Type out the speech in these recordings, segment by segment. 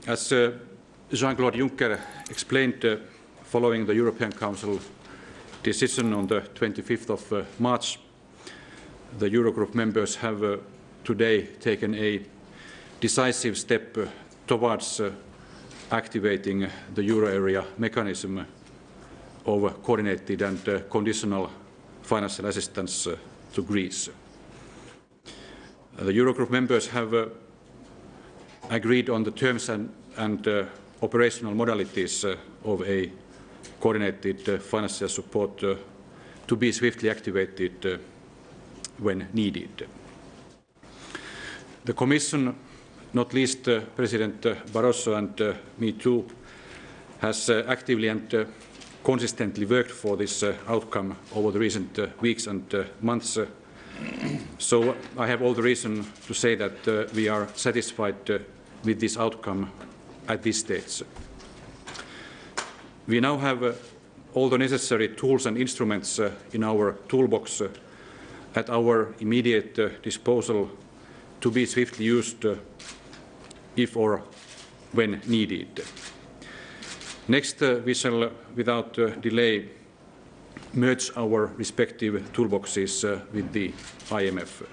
As Jean-Claude Juncker explained following the European Council decision on the 25th of March, the Eurogroup members have today taken a decisive step towards activating the euro area mechanism of coordinated and conditional financial assistance to Greece. The Eurogroup members have agreed on the terms and operational modalities of a coordinated financial support to be swiftly activated when needed. The Commission, not least President Barroso and me too, has actively and consistently worked for this outcome over the recent weeks and months. So I have all the reason to say that we are satisfied with this outcome at this stage. We now have all the necessary tools and instruments in our toolbox at our immediate disposal to be swiftly used if or when needed. Next, we shall, without delay, merge our respective toolboxes with the IMF.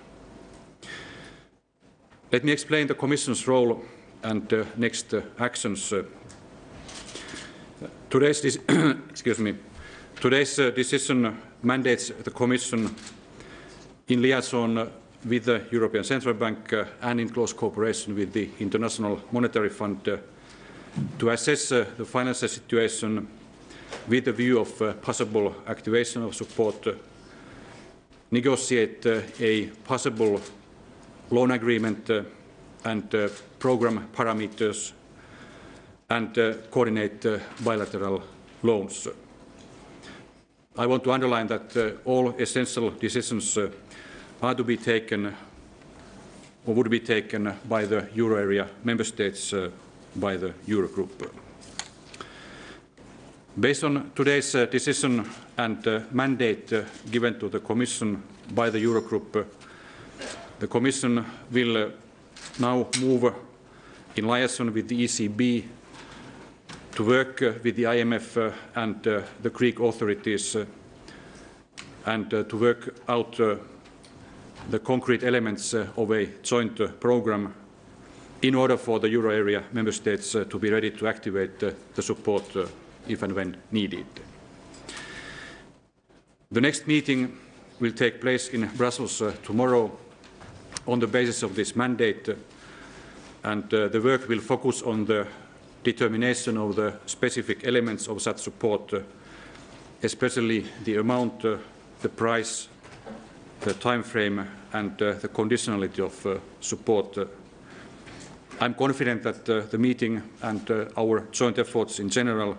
Let me explain the Commission's role and next actions. Today's decision mandates the Commission, in liaison with the European Central Bank and in close cooperation with the International Monetary Fund, to assess the financial situation with the view of possible activation of support, negotiate a possible loan agreement and programme parameters, and coordinate bilateral loans. I want to underline that all essential decisions are to be taken or would be taken by the euro area member states by the Eurogroup. Based on today's decision and mandate given to the Commission by the Eurogroup, the Commission will now move in liaison with the ECB to work with the IMF and the Greek authorities and to work out the concrete elements of a joint programme in order for the euro area member states to be ready to activate the support if and when needed. The next meeting will take place in Brussels tomorrow on the basis of this mandate, and the work will focus on the determination of the specific elements of such support, especially the amount, the price, the time frame and the conditionality of support. I'm confident that the meeting and our joint efforts in general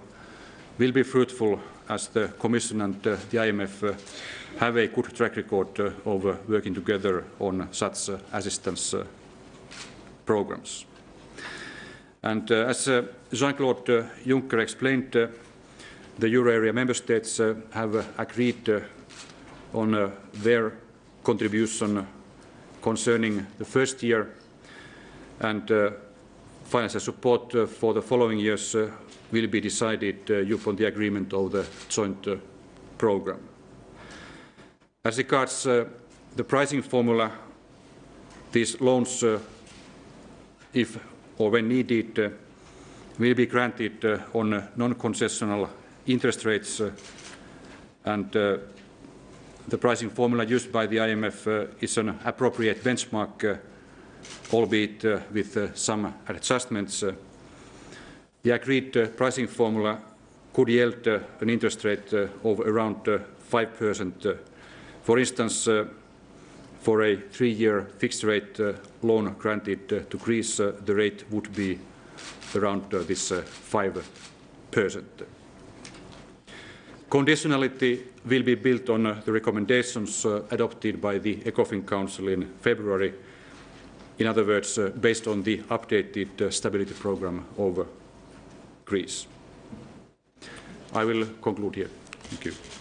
will be fruitful, as the Commission and the IMF have a good track record of working together on such assistance programmes. And as Jean-Claude Juncker explained, the euro area member states have agreed on their contribution concerning the first year, and financial support for the following years will be decided upon the agreement of the joint programme. As regards the pricing formula, these loans, if or when needed, will be granted on non-concessional interest rates, and the pricing formula used by the IMF is an appropriate benchmark, albeit with some adjustments. The agreed pricing formula could yield an interest rate of around 5%. For instance, for a 3-year fixed rate loan granted to Greece, the rate would be around this 5%. Conditionality will be built on the recommendations adopted by the ECOFIN Council in February. In other words, based on the updated stability programme of Greece. I will conclude here. Thank you.